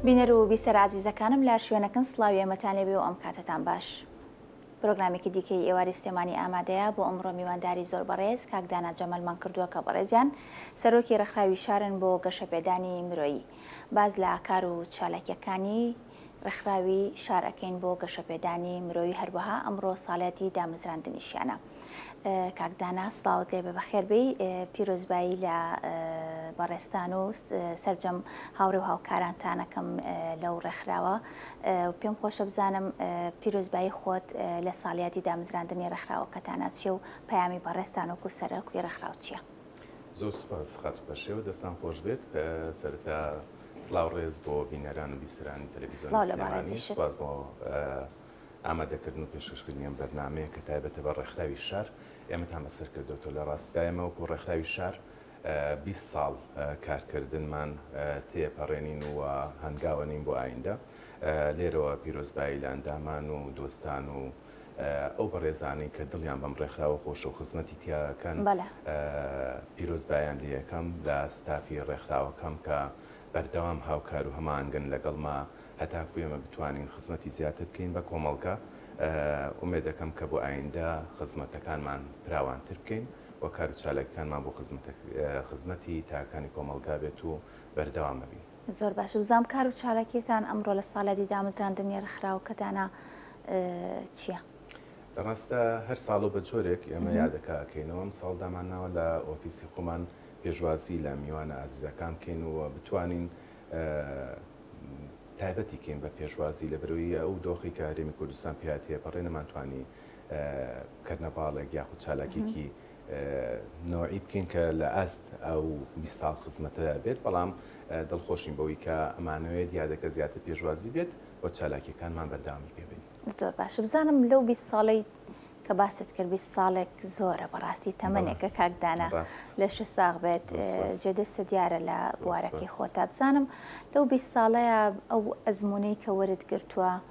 بینەر و بیسەر عزیزەکانم لە شوێنەکەن سڵاوی ئێمەتان لێبێ و ئەم کاتتان باش. پرۆگرامێکی دیکەی ئێواری سلێمانی ئامادەیە بۆ ئەمڕۆ میوانداری زۆر بەڕێز کاکدانا جەمەلمان کردووە کە بەڕێزیان سەرۆکی ڕێکخراوی شارن بۆ گەشەپێدانی مرۆیی. باز لە ئاکار و چالاکیەکانی ڕێکخراوی شارەکەین بۆ گەشەپێدانی مرۆیی هەروەها ئەمڕۆ ساڵەتی دامەزراندنیشیانە. کاکدانا سڵاوت لێبێ بەخێربەی پیرۆزبایی لە بەڕێستان و سەرجەم هاوڕێ و هاوکارانتانەکەم لەو ڕێکخراوە پێم خۆشە بزانم پیرۆزبایی خۆت لە ساڵیاتی دامەزراندنی ڕێکخراوەکەتانە چیە و پەیامی بەڕێستان وەکو سەرۆکی ڕێکخراو چییە؟ زۆر سوپاس خات بەشێوە دەستان خۆش بێت سەرەتا سڵاو ڕێز بۆ بینەران و بیسەرانی تەلەڤیزیۆنی سلێمانی سوپاس بۆ ئامادەکردن و پێشکەشکردنی ئەم بەرنامەیە کە تایبەتە بە ڕێکخراوی شار ئێمەتان بەسەر کردوتەوە. لە ڕاستیدا ئێمە وەکو ڕێکخراوی شار 20 ساڵ کارکردنمان تێپەڕێنین و هەنگاوەنین بۆ ئایندە. لێرەوە پیرۆزبایی لە ئەندامان و دۆستان و ئەو بەڕێزانی کە دڵیان بەم ڕێکخراوە خۆش و خزمەتی تیاکەن پیرۆزبایان لە یەکەم لە ستافی ڕێکخراوەکەم کە بەردەوام هاوکار و هەمانگەن لەگەڵما هەتاکو ئێمە بتوانین خزمەتی زیاتر بکەین بە کۆمەڵگە. ئومێدەکەم کە بۆ ئایندە خزمەتەکانمان فراوانتر بکەین و کار و چالاکیەکانمان بۆ خزمەتی تاکانی کۆمەڵگا بێت و بەردەوام ببین. زۆر باش. بزانم کار و چالاکیتان ئەمڕۆ لە ساڵەتی دامەزراندنی ڕێکخراوەکەتانە چییە؟ لە ڕاستە هەر ساڵ و بە جۆرێک ئێمە یادەکەکەینەوە. ئەم ساڵ دامانناوە لە ئۆفیسی خۆمان پێشوازی لە میوانە ئازیزەکان بکەین و بتوانین تایبەتی کەین بە پێشوازی لە بەرەوەی ئەو دۆخی کە هەرێمی کوردستان پێهاتەیە پەڕێ نەمانتوانی کەرنەڤاڵێک یاخود چالاکێکی نوعی بکەین کە لە ئەست ئەو 20 ساڵ خزمەتە بێت، بەڵام دڵخۆشین بەوەی کە ئەمانەوێت یادەکە زیاتر پێشوازی بێت و چالاکیەکانمان بەرداوامی پێبین. زۆر باش. بزانم لەو 20 ساڵەی کە باست کرد 20 ساڵێک زۆرە بەڕاستی تەمەنێکە کاکدانا لەش ساغ بێت جێدەستە دیارە لە بوارەکەی خۆتا. بزانم لەو 20 ساڵەیە ئەو ئەزمونەی کە وەرت گرتووە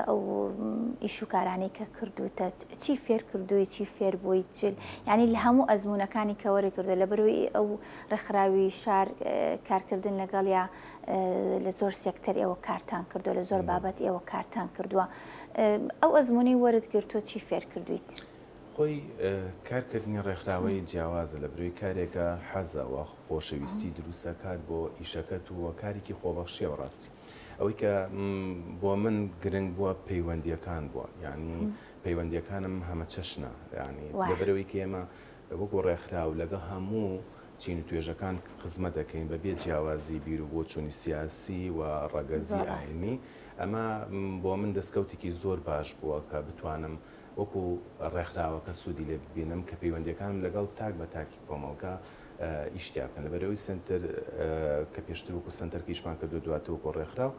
ئەو ئیشوکارانی کە کردوتە چی فێر کردووی چی فێر بووی چل ینی لە هەموو ئەزمونونەکانی کە وەرە کردو لە بەروی ئەو ڕێکخراوی شار کارکردن لەگەڵ یا لە زۆر سێکتەر ئێوە کارتان کردو لە زۆر بابەت ئێوە کارتان کردووە ئەو ئەزمونەی وەرت گرتووە چی فێر کردویت؟ خۆی کارکردنی ڕێکخراوەی جیاوازە لە بروی کارێکە حەزەوە خۆشەویستی دروستەکات بۆ ئیشەکەت و کارێکی خۆبەخشیەوە ڕاستی ئەوەی کە بۆ من گرنگ بووە پەیوەندیەکان بووە، یعنی پەیوەندیەکانم هەمە چەشنە، ینی لەبەرەوەی کە ئێمە وەکو ڕێکخراو لەگە هەموو چین و توێژەکان خزمەت دەکەین بەبێ جیاوازی بیر و بۆ چوونی سیاسی و ڕەگەزی ئاینی. ئەمە بۆ من دەستکەوتێکی زۆر باش بووە کە بتوانم وەکو ڕێکخراوەکە سوودی لێ ببینم کە پەیوەندیەکانم لەگەڵ تاک بە تاکی کۆمەڵگا ئیشتیاکەن. لەبەرەوەی سنتەر کە پێشتر وەکو سنتەرکە ئیشمان کردو دواتە وەکو ڕێکخراو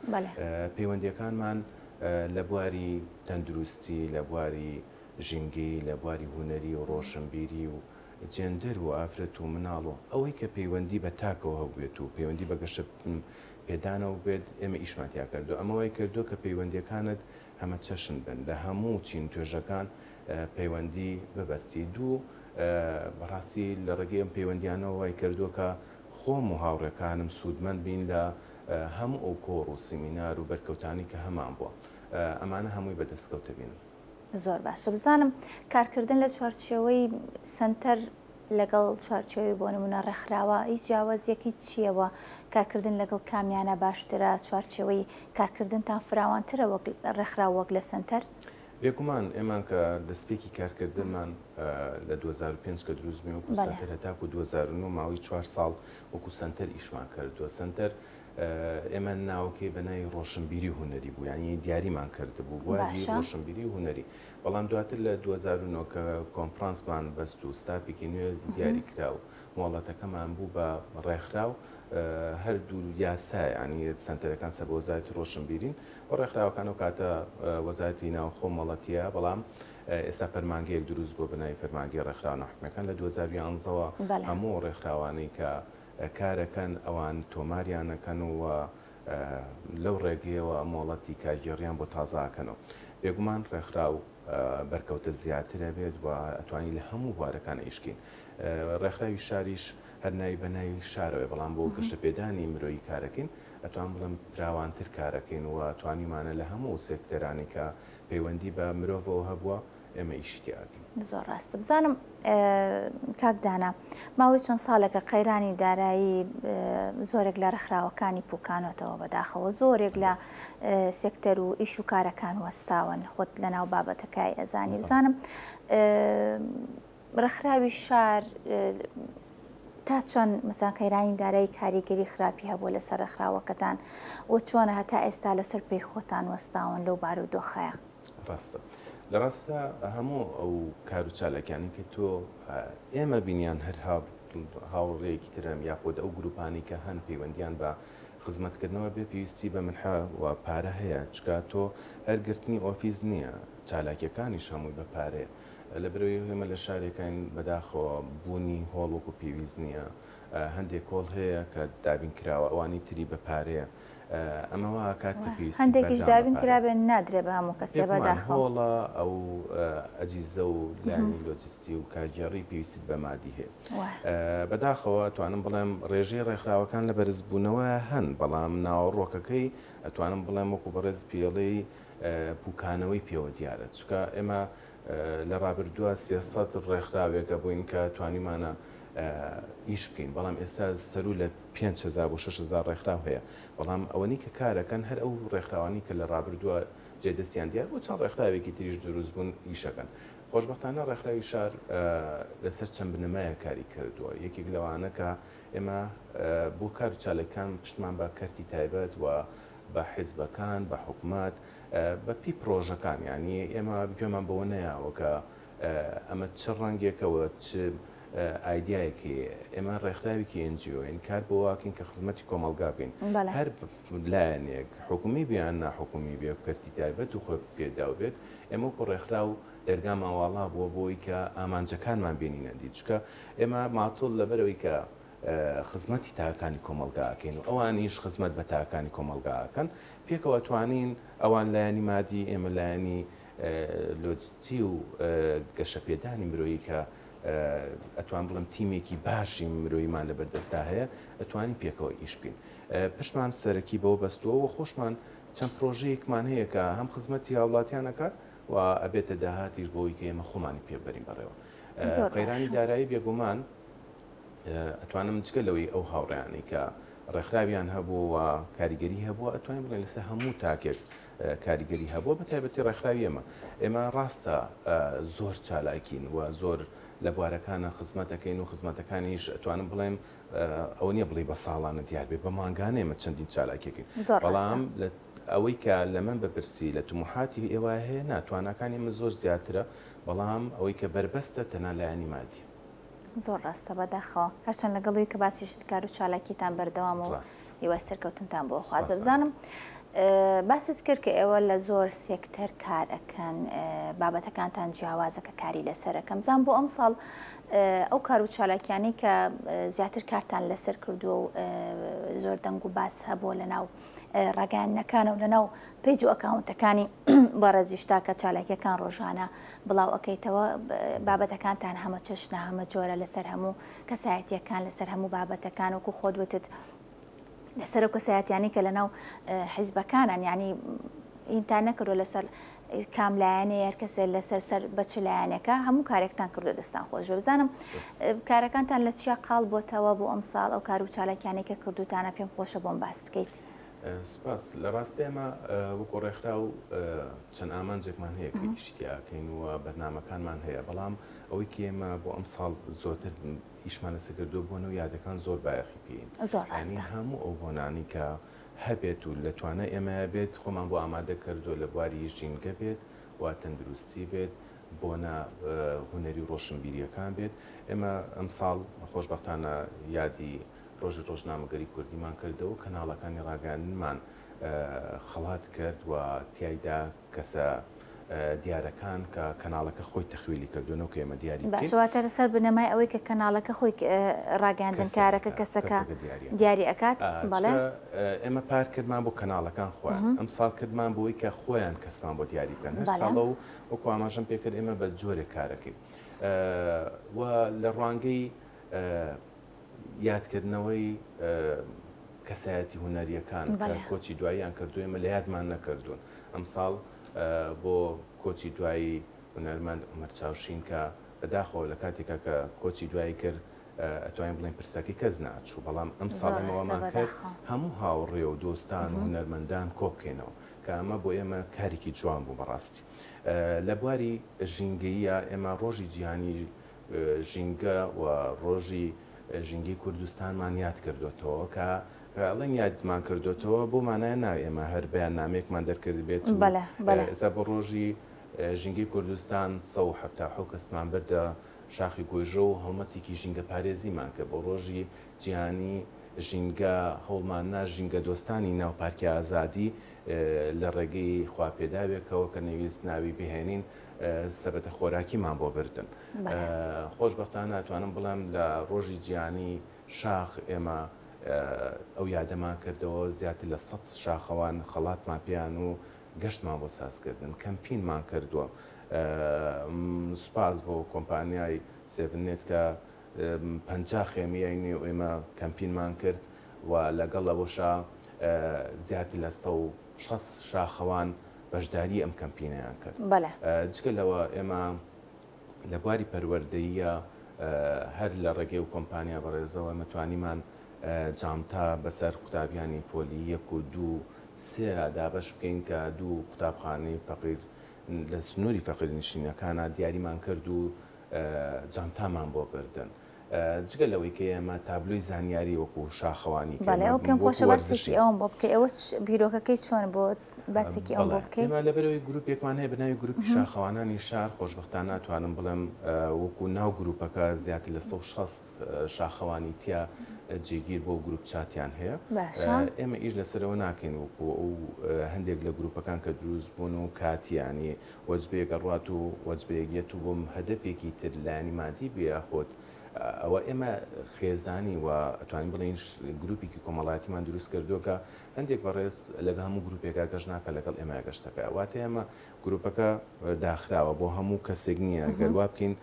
پەیوەندیەکانمان لە بواری تەندروستی، لە بواری ژینگەی، لە بواری هونەری و ڕۆشنبیری و جێندەر و ئافرەت و مناڵ و ئەوەی کە پەیوەندی بە تاکەوە هەبێت و پەیوەندی بە گەشە پێدانەوە بێت ئێمە ئیشماتیا کردو. ئەمەوەی کردو کە پەیوەندیەکانت هەمە چەشن بن لە هەموو چین توێژەکان پەیوەندی ببەستی. دوو بەڕاستی لە ڕێگەی ئەم پەیوەندیانەوە وای کردووە کە خۆم و هاوڕێکانم سوودمەند بین لە هەموو ئەو کۆڕ و سیمینار و بەرکەوتانی کە هەمان بووە. ئەمانە هەمووی بەدەستکەوتە بینم. زۆر باشە. بزانم کارکردن لە چوارچێوەی سنتەر لەگەڵ چوارچێوەی بۆ نمونە ڕێکخراوە هیچ جیاوازیەکی چییەوە؟ کارکردن لەگەڵ کامیانە باشترە؟ چوارچێوەی کارکردنتان فراوانترە وەک ڕێکخراو وەک لە سنتەر؟ بێگومان ئێمان کە دەستپێکی کارکردنمان لە 2005 کە دروستبووین وەکو سنتەر هەتاکو 2009 ماوەی 4 ساڵ وەکو سنتەر ئیشمان کردووە. سنتەر ئێمە ناوەکەی بەناوی ڕۆشنبیری هونەری بوو، یعنی دیاریمان کردبوو بواری ڕۆشنبیری هونەری. بەڵام دواتر لە 2009 کە کۆنفرانسمان بەست و ستافێکی نوێ دیاری کرا و مۆڵەتەکەمان بوو بە ڕێکخراو هەردوو یاسا، ینی سنتەرەکان سەر بە وەزارەتی ڕۆشنبیرین و ڕێکخراوەکان و کاتە وەزارەتی ناوخۆ مۆڵەتیە، بەڵام ئێستا فەرمانگەیەک دروست بۆ بناوی فەرمانگەی ڕێکخراوە ناحکومیەکان لە 2011ەوە هەموو ڕێکخراوانەی کە کارەکەن ئەوان تۆماریانەکەن و لەو ڕێگەیەوە مۆڵەتی کارگێڕیان بۆ تازاکەنەوە. بێگومان ڕێکخراو بەرکەوتە زیاترە بێت و ئەتوانی لە هەموو بوارەکان ئیشکین. ڕێکخراوی شاریش هەر ناوی بە ناوی شارەوەی، بەڵام بۆ گەشەپێدانی مرۆیی کارەکەین ئەتوان بڵم فراوانتر کارەکەین و توانیمانە لە هەموو سێکتەرانی کە پەیوەندی بە مرۆڤەوە هەبووە ئێمە ئیشتی ئاکەین. زۆر ڕاستە. بزانم کاکدانا ماوەی چەند ساڵێکە قەیرانی دارایی زۆرێک لە ڕێکخراوەکانی پوکانەتەوە بەداخەوە زۆرێک لە سێکتەر و ئیش و کارەکان وەستاون خۆت لەناو بابەتەکەی ئەزانی. بزانم ڕێکخراوی شار تا چۆن مەسەڵەن قەیرانی دارایی کاریگەری خراپی هەبووە لەسەر ڕێکخراوەکەتان و چۆنە هەتا ئێستا لەسەر پێی خۆتان وەستاون لەو بارودۆخەیە؟ ڕاستە لە ڕاستە هەموو ئەو کار و چالەکانی کە تۆ ئێمە بینیان هەر هاوڕێیەکی ترم یاخود ئەو گروپانی کە هەن پەیوەندیان بە خزمەتکردنەوە بێ پێویستی بە منحە و پارە هەیە چکە تۆ هەرگرتنی ئۆفیس نییە چالاکیەکانیش هەمووی بە پارەیە لە برەوەی ئێمە لە شارێکان بەداخەوە بوونی هۆڵ وەکو پێویست نییە هەندێک کۆڵ هەیە کە دابین کراوە ئەوانی تری بە پارەیە ئەمەوە کات کە پێویستی هەندێکیش دابین کرابێن نادرێ بە هەموو کەسێ بەداخەوە ئەو ئەجیزە و لانی لۆجستی و کارگێڕی پێویست بە مادی هەیە بەداخەوە توانم بڵێم ڕێژەی ڕێکخراوەکان لە بەرزبوونەوە هەن بەڵام ناوەڕۆکەکەی ئەتوانم بڵێم وەکو بەڕێز پێڵەی پوکانەوەی پێوە دیارە چکە ئێمە لە ڕابردووە 300 ڕێکخراوێکە بووین کە توانیمانە ئیش بکەین بەڵام ئێستا سەرو لە 5,000 بۆ 6,000 ڕێکخراو هەیە بەڵام ئەوەنی کە کارەکەن هەر ئەو ڕێکخراوانی کە لە ڕابردووە جێدەستیان دیار بۆ چەند ڕێکخراوێکی تریش دروست بوون ئیشەکەن خۆشبەختانە ڕێکخراوی شار لەسەر چەند بنەمایە کاری کردووە یەکێک لەوانە کە ئێمە بۆ کار و چالەکان پشتمان بە کەرتی تایبەت و بە حیزبەکان بە حکوومەت بە پی پرۆژەکان ینی ئێمە گوێمان بەوە نەیەوە کە ئەمە چ ڕەنگێکەوە چ ئایدایەکی ئێمە ڕێکخراوێکی NGOین کار بۆ واکەین کە خزمەتی کۆمەلگا بین هەر لایەنێک حکومی بیان ناحکومی بێ کەرتی تایبەت و خۆ پێداو بێت ئێمە وەکو ڕێکخرا و دەرگا ماواڵا بووە بۆی کە ئامانجەکانمان بینینە دی چکە ئێمە ماتۆڵ لەبەرەوەی کە خزمەتی تاکانی کۆمەلگاکەین و ئەوانیش خزمەت بە تاکانی کۆمەلگاکەن پێکەوە توانین ئەوان لایەنی مادی ئێمە لایەنی لۆجستی و گەشەپێدانی مرۆیی کە ئەتوان بڵم تیمێکی باشی مرۆیمان لە بەردەستا هەیە ئەتوانین پێکەوە ئیش بین پشتمان سەرەکی بەوە بەستووە و خۆشمان چەند پرۆژەیەکمان هەیە کە هەم خزمەتی هاوڵاتیانەکات و ئەبێتە داهاتیش بۆی کە ئێمە خۆمانی پێبەرین بەڕێوە قەیرانی دارایی بێگومان ئەتوانم جگە لەوەی ئەو هاوڕێیانی کە ڕێکخراویان هەبوو و کاریگەری هەبووە ئەتوانین بڵێن لەسەر هەموو تاکێک کاریگەری هەبووە بە تایبەتی ڕێکخراوی ئێمە ڕاستە زۆر چالاکین و زۆر لە بوارەکانە خزمەتەکەین و خزمەتەکانیش ئەتوانم بڵێم ئەوە نییە بڵێ بە ساڵانە دیار بێ بە مانگانێمە چەندین چالاکێکین بەڵام ئەوەی کە لە من بەپرسی لە تموحاتی ئێوە هەیە ناتوانەکانی من زۆر زیاترە بەڵام ئەوەی کە بربەستە تەنها لایەنی مادی زۆر ڕاستە بەداخەوە هەرچەند لەگەڵی کە باسیشت کار و چالاکیتان بەردەوام و هیوای سەرکەوتنتان بۆ خوازە بزانم باست کرد کە ئێوە لە زۆر سێکتەر کار ئەەکەن بابەتەکانتان جیاوازەکە کاری لەسەرەکەم بزان بۆ ئەم ساڵ ئەو کار و چالاکیانی کە زیاتر کارتان لەسەر کردووە و زۆر دەنگ و باس هەبووە لەناو ڕاگەیاندنەکانە و لەناو پێیج و ئەکاونتەکانی بەڕێزیشتا کە چالاکیەکان ڕۆژانە بڵاو ئەەکەیتەوە بابەتەکانتان هەمە چەشنە هەمە جۆرە لەسەر هەموو کەسایەتیەکان لەسەر هەموو بابەتەکان وەکو خۆت وتت لەسەر کەسایەتیانی کە لەناو حیزبەکانن ینی ئینتان نەکردو لەسەر کاملایەنەیە کەسێ لەسەر سەر بەچ لایەنەکە هەموو کارێکتان کردو دەستان خۆش بزانم کارەکانتان لە چیا قاڵ بۆتەوە بۆ ئەم ساڵ ئەو کار و چالاکیانێکە کردوتانە پێم خۆشە بۆم باس بکەیت. سپاس لە ڕاستی ئێمە وەکو ڕێکخرا و چەند ئامانجێکمان هەیە کە ئیشتیاکەین و بەرنامەکانمان هەیە بەڵام ئەوەی کە ئێمە بۆ ئەم ساڵ زۆرتر ئیشمان لەسەر کردو بوون و یادەکان زۆر بایەخی پێین ینی هەموو ئەو بۆنانی کە هەبێت و لەتوانە ئێمە بێت خۆمان بۆ ئامادە کردو لە بواری ژینگە بێت و تەندروستی بێت بۆنە هونەری و ڕۆشنبیریەکان بێت ئێمە ئەم ساڵ خۆشبەختانە یادی ڕۆژی ڕۆژنامەگەری کوردیمان کردەوە کەناڵەکانی ڕاگەاندنمان خەڵات کرد و تیایدا کەسە دیارەکان کە کەناڵەکە خۆی تەخویلی کردوونەوە کە ئێمە دیاری باشواتە لەسەر بنەمای ئەوەی کە کەناڵەکە خۆی ڕاگەاندنکارەکە کەسەکە دیاری ئەکات بەڵێ ئێمە پار کردمان بۆ کەناڵەکان خۆیان ئەم ساڵ کردمان بۆی کە خۆیان کەسمان بۆ دیاری بکەن هەر ساڵە و وەکو ئاماژەم پێکرد ئێمە بە جۆرێک کارەکەی و لە ڕوانگەی یادکردنەوەی کەسایەتی هونەریەکان کە کۆچی دواییان کردو ئێمە لە یادمان نەکردوون. ئەم ساڵ بۆ کۆچی دوایی هونەرمەند عومەر چاوشین کە بەداخەوە لە کاتێکە کە کۆچی دوایی کرد ئەتوانین بڵێن پرسەکەی کەس ناچوو، بەڵام ئەم ساڵەمەوەمان کرد هەموو هاوڕێ و دۆستان و هونەرمەندان کۆبکەینەوە کە ئەمە بۆ ئێمە کارێکی جوان بوو بەڕاستی. لە بواری ژینگەیە ئێمە ڕۆژی جیهانی ژینگە و ڕۆژی ژینگەی کوردستانمان یاد کردوێتەوە کە ئەڵێن یادمان کردوێتەوە بۆ مانای ناوی ئێمە هەر بەیان نامێکمان دەرکرد بێت ئێستا بۆ ڕۆژی ژینگەی کوردستان 1970 کەسمان بردە شاخی گۆیژە و هەڵمەتێکی ژینگە پارێزیمان کە بۆ ڕۆژی جیهانی ژینگە هەوڵماننا ژینگە دۆستانی ناوپارکی ئازادی لە ڕێگەی خواپێداوێکەوە کە نەویست ناوی بهێنین سەبەتە خۆراکیمان بۆ بردن. خۆشبەختانە ناتوانم بڵێم لە ڕۆژی جیهانی شاخ ئێمە ئەو یادەمان کردەوە زیاتر لە 100 شاخەوان خەڵاتمان پێیان و گەشتمان بۆ سازکردن کەمپینمان کردووە. سوپاس بۆ کۆمپانیای سێڤنێت کە 50 خێمیانی و ئێمە کەمپینمان کرد و لەگەڵەوەشە زیاتر لە 160 شاخەوان بەشداری ئەم کەمپینیان کرد. جگە لەوە ئێمە لە بواری پەروەردەییە هەر لە ڕێگەی و کۆمپانیا بەڕێزەوە مەتوانیمان جامتا بەسەر قوتابیانی پۆلی 1 و 2 3 دابەش بکەین کە 2 قوتابخانەی فەقیر لە سنووری فەقیرنشینەکانە دیاریمان کرد و جامتامان بۆ بردن. جگە لەوەی کە ئێمە تابلۆی زانیاری وەکو شاخەوانی ئەو پێم خۆشە بەرسێکی ئەوم بۆ بکەی ئەوە بیرۆکەکەی چۆن بۆ بەسێکی ئەوم بۆ بکەیت؟ ئێمە لەبەرەوەی گروپێکمان هەیە بەناوی گروپی شاخەوانانی شار خۆشبەختانە ناتوانم بڵێم وەکو ناو گروپەکە زیاتر لە 160 شاخەوانی تیا جێگیر بۆ گروپ چاتیان هەیە. ئێمە ئیش لەسەرەوە ناکەین وەکو ئەو هەندێک لە گروپەکان کە دروست بوون و کاتیانی وەجبەیەکە ڕات و وەجبەیەکێت و بۆم هەدەفێکی تر لایانی مادی بێخۆت ئەوە ئێمە خێزانی و ئەتوانین بڵین گروپێکی کۆمەڵایەتیمان دروست کردووە کە هەندێک بەڕێز لەگە هەموو گروپێکا گەشت ناکە لەگەڵ ئێمە گەشتەکە واتە ئێمە گروپەکە داخراوە بۆ هەموو کەسێک نییە گەروا بکەین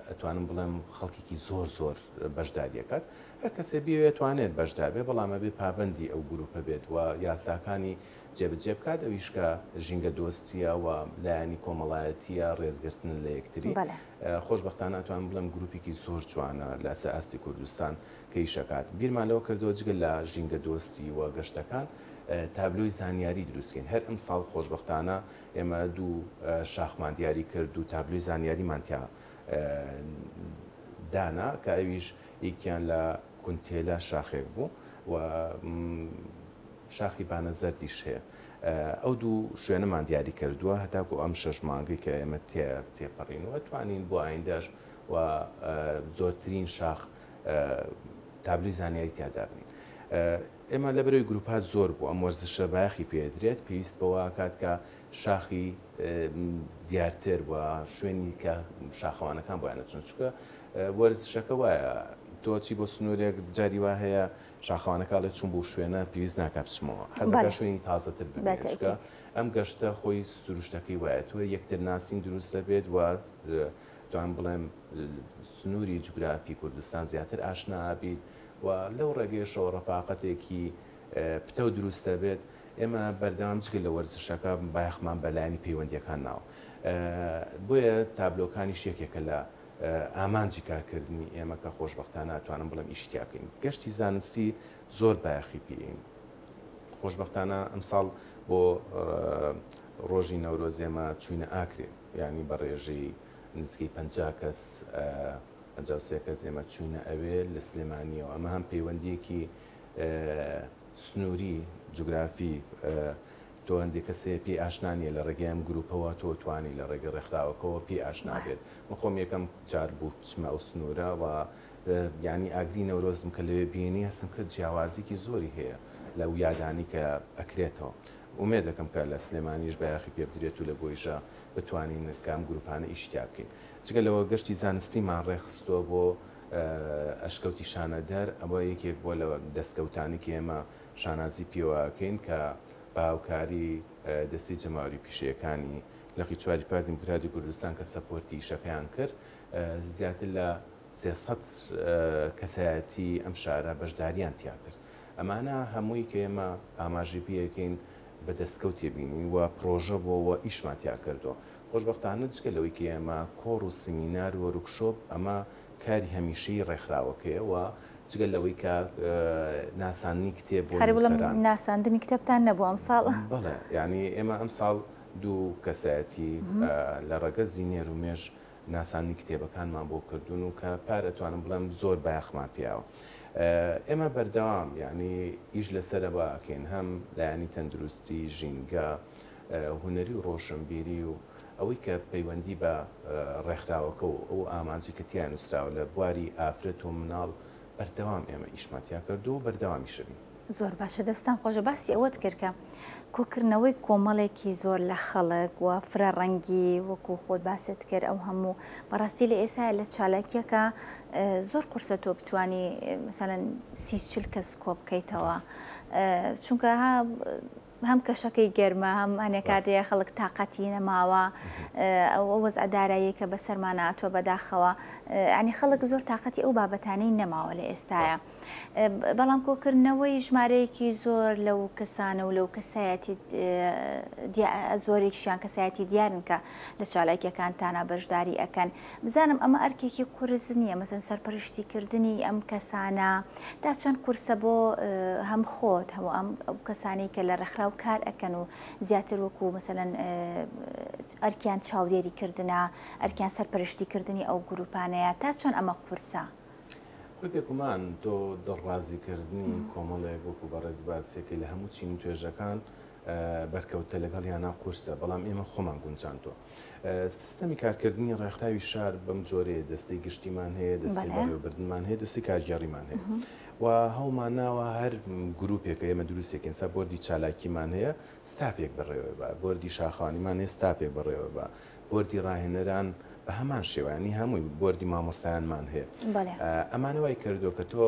ئەتوانم بڵێم خەڵکێکی زۆر زۆر بەشداریەکەات هەر کەسێ بێت توانێت بەشدار بێ بەڵامە بێ پابندی ئەو گروپە بێت و یاساکانی جێبجێ بکات ئەویشکە ژینگە دۆستیە و لایەنی کۆمەڵایەتیە ڕێزگرتن لە یەکتری خۆشبەختانە ئەتوان بڵم گروپێکی زۆر جوانە لە ئاستی کوردستان کە ئیشەکات بیرمان لەوە کردەوە جگە لە ژینگە دۆستی و گەشتەکان تابلۆی زانیاری دروستکەین هەر ئەم ساڵ خۆشبەختانە ئێمە 2 شاخمان دیاری کرد و تابلۆی زانیاریمانتیا دانا کە ئەویش یەکیان لە کونتێلە شاخێک بوو و شاخی بانەزەردیش هەیە ئەو 2 شوێنەمان دیاری کردووە هەتاکو ئەم 6 مانگی کە ئێمە تێپەڕینەوە توانین بۆ ئایندەش و زۆرترین شاخ تابلۆی زانیاری تیادا بنین. ئێمە لەبەرەوەی گروپات زۆر بوو ئەم وەرزشە بایەخی پێدرێت پێویست بەوە کات کە شاخی دیارتر وە شوێنی کە شاخەوانەکان بۆیانە چون چکە وەرزشەکە وایە تۆچی بۆ سنوورێک جاری وا هەیە شاخەوانەکە لە چوون بۆ شوێنە پێویست ناکەپچمەوە حەزەکە شوێنی تازەتر بێت ئەم گەشتە خۆی سروشتەکەی وایە تۆ یەکتر ناسین دروست دەبێت و توان بڵێم سنووری جوگرافی کوردستان زیاتر ئاشنا بیت و لەو ڕێگەیشەوە ڕەفاقەتێکی پتە و دروستە بێت ئێمە بەردەوام جگە لە وەرزشەکە بایەخمان بەلایانی پەیوەندیەکان ناوە بۆیە تابلۆکانی شێکێکە لە ئامانجی کارکردنی ئێمە کە خۆشبەختانە ناتوانم بڵێم ئیشتیا بکەین گەشتی زانستی زۆر بایەخی پێین خۆشبەختانە ئەمساڵ بۆ ڕۆژی نەورۆز ئێمە چوینە ئاکرێ ینی بە ڕێژەی نزیکەی 50 کەس 53 کەس ئێمە چوینە ئەوێ لە سلێمانیەوە ئەمە هەم پەیوەندیەکی سنووری جوگرافی تۆ هەندێک کەسێ پێی ئاشنانیە لە ڕێگەی ئەم گروپەوە تۆ توانی لە ڕێگە ڕێکخراوەکەەوە پێی ئاشنا بێت من خۆم یەکەم جار بوو بچمە ئەو سنوورە و ینی ئاگری نەورۆزم کە لەوێ بینی هەستم کرد جیاوازیکی زۆری هەیە لەو یادانی کە ئەکرێتەوە ومێ دەکەم کە لە سلێمانیش بەیاخی پێ بدرێت و لە گۆیژە بتوانین کام گروپانە ئیشتیا بکەین جگە لەوە گەشتی زانستیمان ڕێخستووە بۆ ئەشکەوتی شانەدەر ئەوە یەکێک بۆ لە دەستکەوتانی کە ئێمە شانازی پێوەکەین کە باوکاری دەستی جەماوەری پیشەکانی لەقی چواری پارتی دیموکراتی کوردستان کە سەپۆرتی ئیشەکەیان کرد زیاتر لە 300 کەسایەتی ئەم شارە بەشداریان تیا کرد ئەمانە هەمووی کە ئێمە ئاماژی پێەکەین بە دەستکەوتێ بینی و پرۆژە بۆەوە ئیشماتیا کردو خۆشببختانە جگە لەوەی کە ئێمە کۆڕ و سمینار و ورکشۆپ ئەمە کاری هەمیشەی ڕێکخراوەکەیەوە جگە لەوەی کە ناسانی کتێب بۆ ناساندنی کتێبتان نەبوو ئەم ساڵ بەڵێ ینی ئێمە ئەم ساڵ دوو کەسایەتی لە ڕەگەزی نێر و مێژ ناسانی کتێبەکانمان بۆ کردوون و کە پارەتوانم بڵێم زۆر بایەخمان پیاوە. ئێمە بەردەوام ینی ئیش لەسرە باکەین هەم لایانی تەندروستی ژینگە هوەری و ڕۆشنبیری و ئەوەی کە پەیوەندی بە ڕێکخراوەکە و ئەو ئامانجی کە تیان نووسراوە لە بواری ئافرەت و مناڵ بەردەوام ئێمە ئیشماتیا کردو و بەردەوامی شوین. زۆر باشە دەستان خۆشە باسی ئەوەت کردکە کۆکردنەوەی کۆمەڵێکی زۆر لە خەڵک و فرە ڕەنگی وەکو خۆت باست کرد ئەو هەموو بەڕاستی لە ئێستا لە چالاکیەکە زۆر قورسە تۆ بتوانی مثلەن 30-40 کەس کۆ بکەیتەوە چونکە هەم کەشەکەی گەرمە هەم هەنێک کاتەیە خەڵک تااقەتی نەماوە ئەو وەزع دارایی کە بەسەرمانە ئاتۆ بەداخەوە ئەنی خەڵک زۆر تااقەتی ئەو بابەتانەی نەماوە لە ئێستاە بەڵام کۆکردنەوەی ژمارەیەکی زۆر لەو کەسانە و لەو کەسایەتی زۆرێکیان کەسایەتی دیارن کە لە چالاکیەکانتانە بەشداری ئەەکەن بزانم ئەمە ئەرکێکی قورس نییە مەسەن سەرپەرشتیکردنی ئەم کەسانە تا چەند کورسە بۆ هەم خۆت هەموو ئەم کەسانی کە لە ڕێکخراو کار ئەەکەن و زیاتر وەکو مەسەلەن ئەرکیان چاودێریکردنە ئەرکیان سەرپەرشتیکردنی ئەو گروپانەیە تا چەند ئەمە قورسە خۆی پێکومان تۆ دڵڕازیکردنی کۆمەڵێک وەکو بەڕێز باسێکی لە هەموو چین توێژەکان بەرکەوتە لەگەڵ یاننا قورسە بەڵام ئێمە خۆمان گونجاندۆ سیستەمی کارکردنی ڕێکخراوی شار بەم جۆرێ دەستی گشتیمان هەیە دەستی بەڕێوەبردنمان هەیە دەستی کارژێڕیمان هەیە و هەوڵمان ناوە هەر گروپێکە ئێمە دروستێکین سا بۆردی چالاکیمان هەیە ستافێک بەڕێوە بە بۆردی شاخوانیمان هەیە ستافێک بەڕێوە بە بۆردی ڕاهێنەران بە هەمان شێوانی هەمووی بۆردی مامۆستایانمان هەیە ئەمانەوەی کردو کە تۆ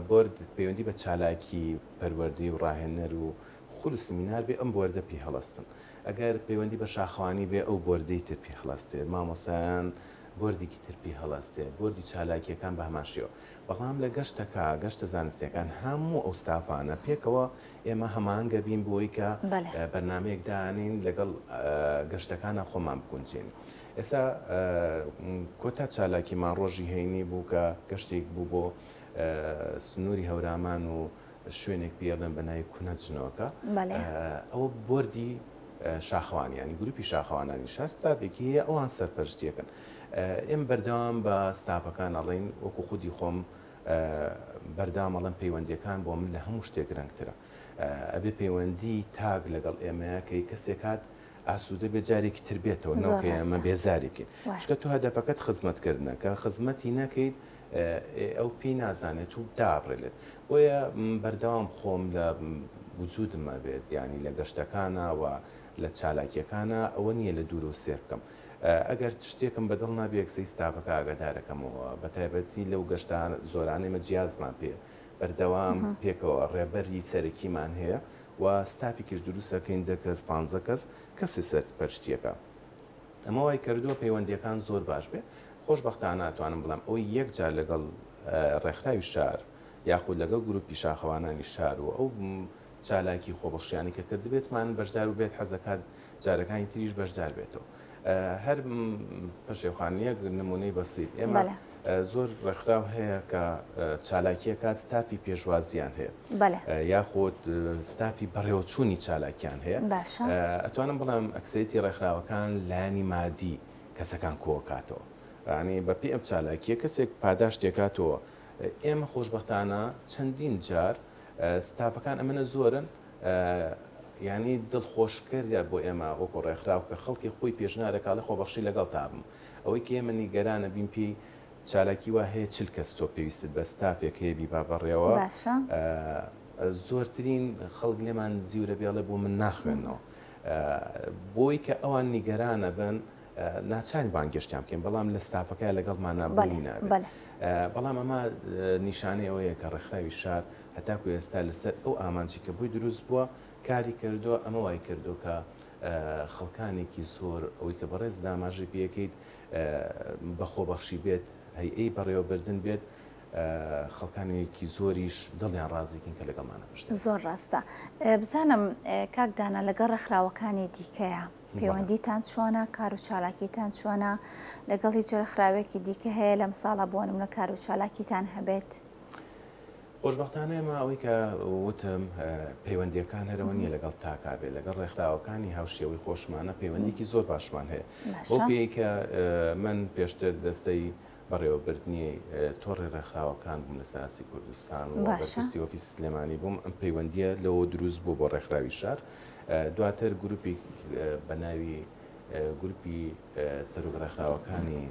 بۆرد پەیوەندی بە چالاکی پەروەردی و ڕاهێنەر و خول و سمینار بێ ئەم بۆردە پێ هەڵەستن ئەگەر پەیوەندی بە شاخوانی بێ ئەو بۆردەی تر پێ هەڵەستێ مامۆسایان بۆردێکی تر پێ هەڵەستێ بۆردی چالاکیەکان بە هەمان شێوە بەڵام لە گەشتەکە گەشتە زانستیەکان هەموو ئەو ستافانە پێکەوە ئێمە هەمانگە بین بۆی کە بەرنمەیەک دانین لەگەڵ گەشتەکانە خۆمان بکونجێن ئێستا کۆتا چالاکیمان ڕۆژی هەینی بوو کە گەشتێک بوو بۆ سنووری هەورامان و شوێنێک پێڵێن بە ناوی کونەجنەوەکە ئەوە بۆردی شاخوانیانی گروپی شاخوانانی شار ستافێکی هەیە ئەوان سەرپەرشتیەکەن ئێم بەردەوام بە ستافەکان ئەڵێن وەکو خودی خۆم بەردامەڵەن پەیوەندیەکان بۆ من لە هەموو شتێک گرنگترە ئەبێ پەیوەندی تاگ لەگەڵ ئێمەیە کەی کەسێک هات ئاسوودە بێ جارێکی تر بێتەوە نەوەکە ئەمە بێزاری بکەین چکە تو هەدەفەکەت خزمەتکردنە کە خزمەتی نەکەیت ئەو پێی نازانێت و دابڕێت بۆیە بەردەوام خۆم لە وجودمە بێت ینی لە گەشتەکانە و لە چالاکیەکانە ئەوە نییە لە دوور و سێر بکەم ئەگەر شتێکم بەدڵ نابێ کەسەی ستافەکە ئاگادارەکەمەوە بە تایبەتی لەو گەشتان زۆرانەی جیازمان پێ بەردەوام پێکەوە ڕێبەری سەرەکیمان هەیە و ستافێکیش دروستەکەین 10 کەس 15 کەس کەسی سەرپەرشتیەکە ئەمەوەی کردووە پەیوەندیەکان زۆر باش بێ خۆشبەختانە ناتوانم بڵام ئەوەی یەکجار لەگەڵ ڕێکخراوی شار یاخود لەگەڵ گروپی شاخەوانانی شار و ئەو چالاکی خۆبەخشیانی کە کردبێتمان بەشدار و بێت حەزەکات جارەکانی تریش بەشدار بێتەوە هەر پەشێخوانیەک نمونەی بەسیط ئێمە زۆر ڕێکخراو هەیە کە چالاکیەکات ستافی پێشوازیان هەیە یاخود ستافی بەڕێوەچوونی چالاکیان هەیە ئەتوانم بڵام ئەکسەریتی ڕێکخراوەکان لایانی مادی کەسەکان کۆکاتەوە ینی بەپی ئەم چالاکیە کەسێک پاداش تێکاتەوە ئێمە خۆشبەختانە چەندین جار ستافەکان ئەمەنە زۆرن ینی دڵخۆشکردە بۆ ئێمە وەکو ڕێکخراو کە خەڵکی خۆی پێشنارەکڵە خۆبەخشی لەگەڵ تابم ئەوەی کە ئێمە نیگەرانە بین پێی چالاکی وا هەیە 40 کەس تۆ پێویستت بە ستافێک هەیەبی با بەڕێوە زۆرترین خەڵک لێمان زیورە بێڵێ بۆ من ناخوێنەوە بۆی کە ئەوان نیگەرانە بن ناچاری بانگەشتیان بکەین بەڵام لە ستافەکە لەگەڵمان نابووی نابێت بەڵام ئەمە نیشانەی ئەوەیە کە ڕێکخراوی شار هەتاکو ئێستا لەسەر ئەو ئامانجی کە بووی دروست بووە کاری کردووە ئەمە وای کردو کە خەڵکانێکی زۆر ئەوەی کە بەڕێز داماژی پێەکەیت بە خۆبەخشی بێت هەیئەی بەڕێوەبردن بێت خەڵکانێکی زۆریش دڵیان ڕازیکن کە لەگەڵمانە بەشدار. زۆر ڕاستە. بزانم کاکدانا لەگەڵ ڕێکخراوەکانی دیکەیە پەیوەندیتان چۆنە، کار و چالاکیتان چۆنە، لەگەڵ هیچ ڕێکخراوێکی دیکە هەیە لەم ساڵە بۆ نمونە کار و چالاکیتان هەبێت؟ خۆشبەختانە ئێمە ئەوەی کە وتم پەیوەندیەکان هەرەوە نیە لەگەڵ تاکابێت، لەگەڵ ڕێکخراوەکانی هاوشێوەی خۆشمانە پەیوەندیکی زۆر باشمان هەیە. بۆ پێی کە من پێشتر دەستەی بەڕێوەبردنی تۆڕی ڕێکخراوەکان بووم لە سەراسی کوردستان و بەرپرسی ئۆفیسی سلێمانی بووم. ئەم پەیوەندیە لەوە دروست بوو بۆ ڕێکخراوی شار. دواتر گروپی بە ناوی گروپی سەرۆک ڕێکخراوەکانی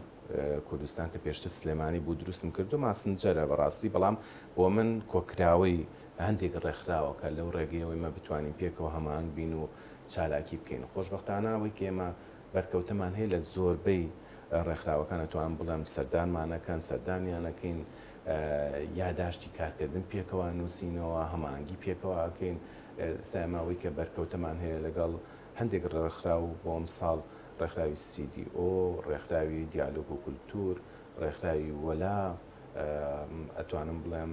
کوردستان کە پێشتر سلێمانی بوو دروستم کردو ماسنجەرە بەڕاستی، بەڵام بۆ من کۆکراوەی هەندێک ڕێکخراوەکە لەو ڕێگەیەوەی مە بتوانین پێکەوە هەماهنگ بین و چالاکی بکەین. خۆشبەختانە ئەوەی کە ئێمە بەرکەوتەمان هەیە لە زۆربەی ڕێکخراوەکان ئەتوان بڵێم سەردانمانەکەن، سەردانیانەکەین، یاداشتی کارکردن پێکەوە نووسینەوە، هەماهنگی پێکەوە ئەکەین. ساماوەی کە بەرکەوتەمان هەیە لەگەڵ هەندێک ڕێکخراو بۆ ئەم ساڵ ڕێکخراوی CDO، ڕێکخراوی دیالۆگ و کولتور، ڕێکخراوی وەلا، ئەتوانم بڵێم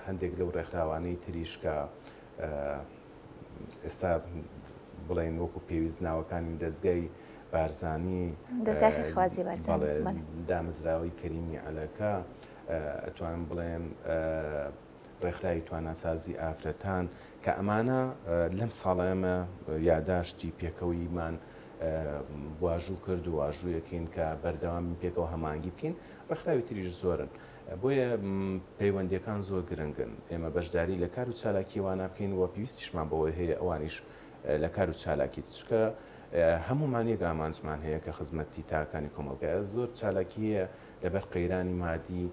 هەندێک لەو ڕێکخراوانەی تریشکە ئێستا بڵێن وەکو پێویست ناوەکانی دەستگای بارزانی، دەستگای خوازی بارزانی، دامەزراوەی کەریمی عەلەکە، ئەتوانم بڵێم ڕێکخراوی تواناسازی ئافرەتان کە ئەمانە لەم ساڵە ئێمە یاداشتی پێکەوەیمان واژوو کرد و واژوویەکەین کە بەردەوامی پێکەوە هەماهنگی بکەین. ڕێکخراوی تریش زۆرن، بۆیە پەیوەندیەکان زۆر گرنگن. ئێمە بەشداری لە کار و چالاکی وانە بکەین و پێویستیشمان بەوەی هەیە ئەوانیش لە کار و چالاکی چکە هەمومان یەک ئامانجمان هەیە کە خزمەتی تاکانی کۆمەڵگایە زۆر چالاکی هەیە لەبەر قەیرانی مادی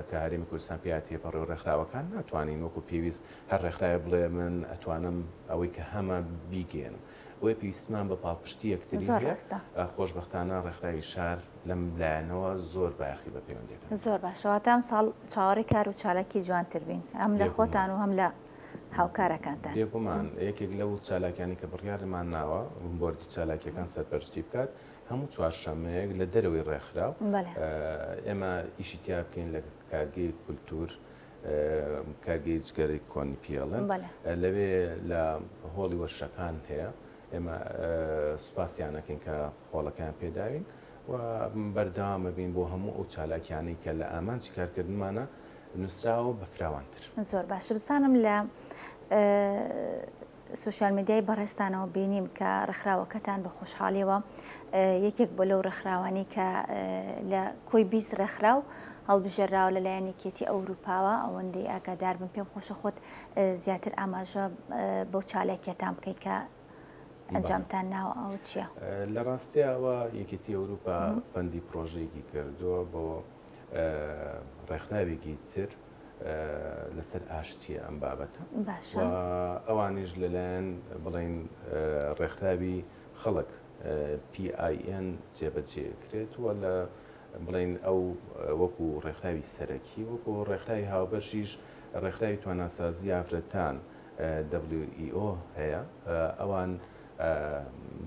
کە هەرێمی کوردستان پێیاتی پەڕێ و ڕێکخراوەکان ناتوانین وەکو پێویست هەر ڕێکخراوێ بڵێ من ئەتوانم ئەوەی کە هەمە بیگەێنم. بۆیە پێویستمان بە پاڵپشتی یەکتری هەیە. خۆشبەختانە ڕێکخراوی شار لەم لایەنەوە زۆر بایەخی بە پەیوەندیەکان. زۆر باشەوە تام ساڵ چاوەڕێی کار و چالاکی جوانتر بین، ئەم لە خۆتان و هەم لە هاوکارەکانتان. بێگومان یەکێک لەو چالاکیانی کە بڕیارمان ناوە ڕوونبۆردی چالاکیەکان سەرپەرشتی بکات هەموو چوارشەمەیەک لە دەرەوەی ڕێکخراو ئێمە ئیشی تیا بکەین لە کارگەی کولتور، کارگەی جگەرەی کۆنی پیاڵن، لەوێ لە هۆڵی وەرشەکان هەیە. ئێمە سوپاسیانەکەین کە هۆڵەکان پێداوین و بەردەوامە بین بۆ هەموو ئەو چالاکیانەی کە لە ئامانجی کارکردنمانە نووسراوە بە فراوانتر. زۆر باشە. بزانم لە سوشال میدیای بەڕێستانەوە بینیم کە ڕێکخراوەکەتان بە خۆشحاڵیەوە یەکێک بۆ لەو ڕێکخراوانی کە لە کۆی 20 ڕێکخراو هەڵبژێراوە لەلایەن یەکێتی ئەوروپاوە ئەوەندەی ئاگادار بن. پێم خۆشە خۆت زیاتر ئاماژە بەو چالاکیەتان بکەیت کە ئەنجامتان ناوە ئەوە چییە؟ لە ڕاستیەوە یەکێتی ئەوروپا فەندی پرۆژەیەکی کردووە بۆ ڕێکخراوێکی تر لەسەر ئاشتیە ئەم بابەتە. ئەوانیش لەلایەن بڵێن ڕێکخراوی خەڵک PIN جێبەجێکرێت وە لە بڵێن ئەو وەکو ڕێکخراوی سەرەکی وەکو ڕێکخراوی هاوبەشیش ڕێکخراوی تواناسازی ئافرەتان WEO هەیە. ئەوان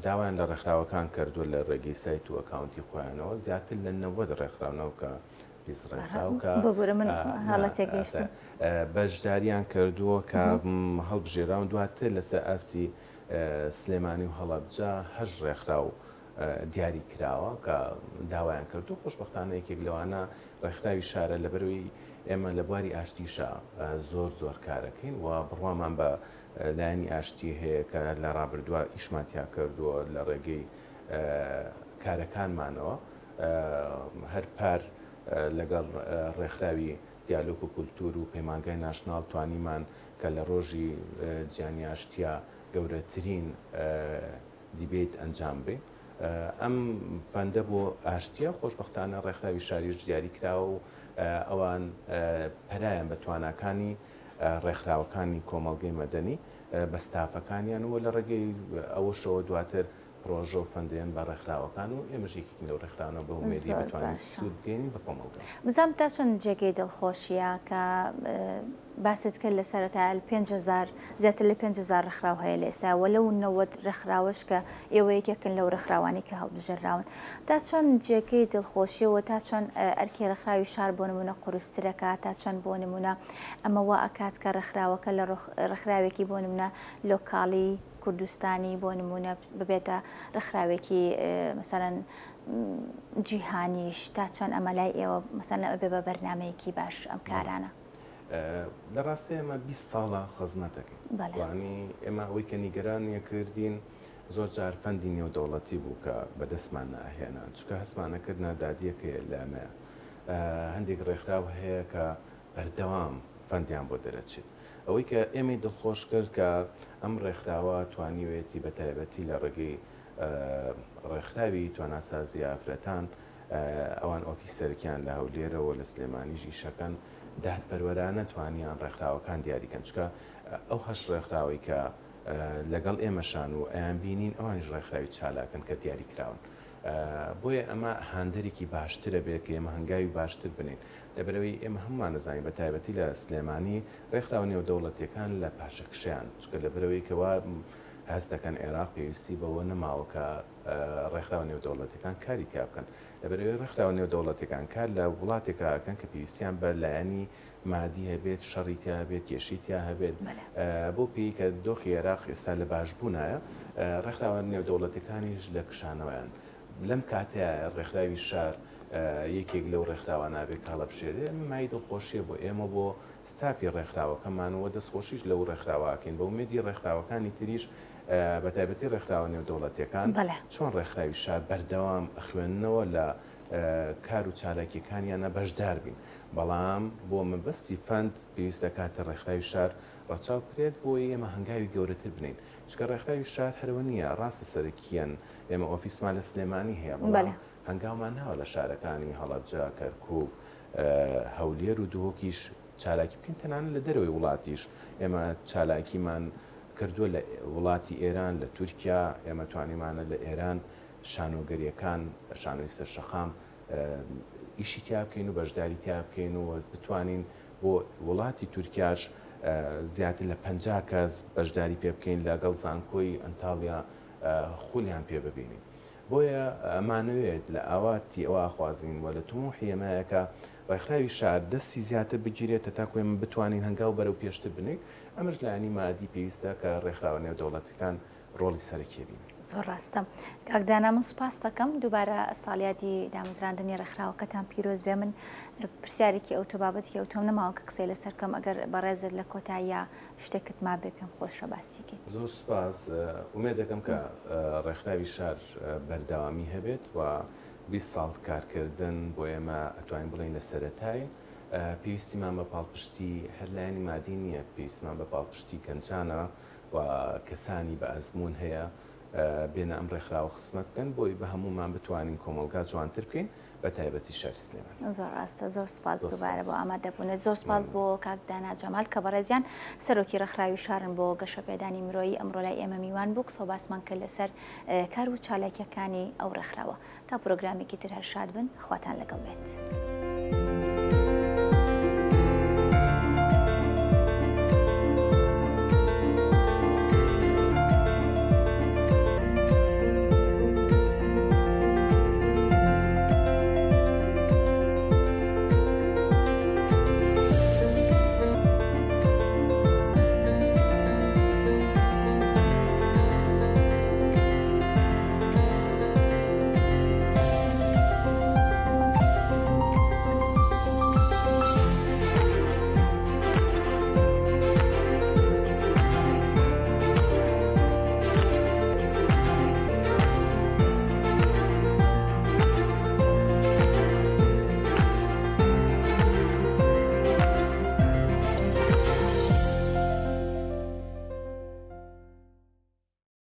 داوایان لە ڕێکخراوەکان کردووە لە ڕێگەی سایت و ئەکاونتی خۆیانەوە زیاتر لە 90 ڕێکخراونەوە کە بەشداریان کردووە کە هەڵبژێراون دواتر لەسەر ئاستی سلێمانی و هەڵەبجە 8 ڕێکخراو دیاری کراوە کە داوایان کردو. خۆشبەختانە یەکێک لەوانە ڕێکخراوی شارە لەبەرەوەی ئێمە لە بواری ئاشتیشە زۆر کارەکەین و بڕوامان بە لایەنی ئاشتی هەیە کە لە ڕابردووە ئیشماتیا کردووە لە ڕێگەی کارەکانمانەوە هەر پار لەگەڵ ڕێکخراوی دیالۆگ و کولتور و پەیمانگای ناشناڵ توانیمان کە لە ڕۆژی جیانی ئاشتیا گەورەترین دیبێت ئەنجام بێ. ئەم فەندە بۆ ئاشتیە خۆشبەختانە ڕێکخراوی شاریش دیاری کراوە و ئەوان پەرایان بە تواناکانی ڕێکخراوەکانی کۆمەڵگەی مەدەنی بە ستافەکانیان وە لە ڕێگەی ئەوەشەوە دواتر پرۆژە و فەندێن بە ڕێکخراوەکان و ئێمەژێکی لەو ڕێکخراوانە بە ومێدی بتوانین سوود بگەین بە کۆمەڵگە. بزانم تا چەند جێگەی دڵخۆشیە کە باست کرد لە سەرەتا 5,000 زیاتر لە 5,000 ڕێکخراو هەیە لە ئێستا و لەو 90 ڕێکخراوەش کە ئێوە یەکێکن لەو ڕێکخراوانی کە هەڵبژێراون تا چەند جێگەی دڵخۆشیەوە تا چەند ئەرکی ڕێکخراوی شار بۆ نمونە قورسترەکە تا چەند بۆ نمونە ئەمەوە ئەکات کە ڕێکخراوەکە لە ڕێکخراوێکی بۆ نمونە لۆکاڵی کوردستانی بۆ نمونە ببێتە ڕێکخراوێکی مەسەڵەن جیهانیش تا چەند ئەمە لای ئێوە مەسەڵەن ئەوە بێ بە بەرنامەیەکی باش ئەم کارانە لە ڕاستی ئێمە 20 ساڵە خزمەتەکەین وانی ئێمە ئەوەی کە نیگەرانیە کردین زۆر جار فەندی نێودەوڵەتی بوو کە بەدەستمان ناهێنان چکە هەستمانە کردنا دادیەکە لەمەیە هەندێک ڕێکخراو هەیە کە بەردەوام فەندیان بۆ دەرەچێت ئەوەی کە ئێمەی دڵخۆش کرد کە ئەم ڕێکخراوە توانیوێتی بە تایبەتی لە ڕێگەی ڕێکخراوی تواناسازی ئافرەتان ئەوان ئۆفیسەرەکیان لە هەولێرەوە لە سلێمانیش ئیشەکەن دادپەروەرانە توانیان ڕێکخراوەکان دیاریکەن چکە ئەو هەش ڕێکخراوی کە لەگەڵ ئێمەشان و ئەیان بینین ئەوانیش ڕێکخراوی چالاکن کە دیاری کراون بۆیە ئەمە هاندەرێکی باشترە بێت کە ئێمە هەنگاوی باشتر بنین لەبەرەوەی ئێمە هەمومان نەزانین بە تایبەتی لە سلێمانی ڕێکخراو نێودەوڵەتیەکان لە پاشەکشیان چکە لەبەرەوەی کەوا هەست دەکەن عێراق پێویستی بەوە نەماوە کە ڕێکخراو نێودەوڵەتیەکان کاری تیا بکەن لەبەرەوەی ڕێکخراو نێودەوڵەتیەکان کار لە وڵاتێکە ئەکەن کە پێویستیان بە لایەنی مادی هەبێت شەڕی تیا هەبێت کێشی تیا هەبێت بۆ پێی کە دۆخی عێراق ئێستا لە باشبوونایە ڕێکخراوە نێودەوڵەتیەکانیش لە کشانەوەیان لەم کاتەیە ڕێکخراوی شار یەکێک لەو ڕێکخراوە نابێت کاڵە بشێرێ مای دڵخۆشیە بۆ ئێمە بۆ ستافی ڕێکخراوەکەمانەوە دەستخۆشیش لەو ڕێکخراوەکەین بە ومێدی ڕێکخراوەکانی تریش بە تایبەتی ڕێکخراوە نێودەوڵەتیەکان چۆن ڕێکخراوی شار بەردەوام خوێندنەوە لە کار و چالاکیەکانیانە بەشدار بین بەڵام بۆ مەبەستی فەند پێویستە کاتە ڕێکخراوی شار ڕەچاو کرێت بۆ ئێمە هەنگاوی گەورەتر بنین چکە ڕێکخراوی شار هەرەوە نییە ڕاستە سەرکیەن ئێمە ئۆفیسمان لە سلێمانی هەیە هەنگاومان ناوە لە شارەکانی هەڵەبجە کەرکووک هەولێر و دووەکیش چالاکی بکەین تەنانەت لە دەرەوەی وڵاتیش ئێمە چالاکیمان کردووە لە وڵاتی ئێران لە تورکیا ئێمە توانیمانە لە ئێران شانۆگەریەکان شانۆیستە شەخام ئیشی تیا بکەین و بەشداری تیا بکەین و بتوانین بۆ وڵاتی تورکیاش زیاتر لە 50 کەس بەشداری پێ بکەین لەگەڵ زانکۆی ئەنتاڵیا خولیان پێ ببینین بۆیە ئەمانەوێت لە ئاواتی ئەوە خوازین و لە توموحی ئێمەیەکە ڕێکخراوی شار دەستی زیاتر بگیرێت تاکو ئێمە بتوانین هەنگاو بەرەو پێشتر بنین ئەمەش لایەنی مادی پێویستە کە ڕێکخراوە نێودەوڵەتیەکان ڕۆڵی سەرەکیە بین. زۆر ڕاستە کاکدانا من سوپاس دەکەم دووبارە ساڵیادی دامەزراندنی ڕێکخراوەکەتان پیرۆز بێ من پرسیارێکی ئەو بابەتی ئەو تۆم نەماوە کە قسەی لەسەرکەم ئەگەر بەڕێزت لە کۆتاییە شتێکت ما بێ پێم خۆشە باسیکەیت. زۆر سوپاس ومێ دەکەم کە ڕێکخراوی شار بەردەوامی هەبێت و 20 ساڵ کارکردن بۆ ئێمە ئەتوانین بڵین لە سەرەتای پێویستیمان بە پاڵپشتی هەر لایەنی مادی نییە پێویستمان بە پاڵپشتی کەنجانە و کەسانی بە ئەزمون هەیە بێنە ئەم ڕێکخراوە خزمەت بکەن بۆی بە هەمومان بتوانین کۆمەلگا جوانتر بکەین بە تایبەتی شاری سلێمان. زۆر ڕاستە زۆر سوپاس دووبارە بۆ ئامادەبوونێت زۆر سوپاس بۆ کاکدانا جەمال کە بەڕێزیان سەرۆکی ڕێکخراوی شارن بۆ گەشەپێدانی مرۆیی ئەمڕۆ لای ئێمە میوان بوو قسە و باسمان کرد لەسەر کار و چالاکیەکانی ئەو ڕێکخراوە تا پرۆگرامێکی تر هەر شاد بن خواتان لەگەڵ بێت.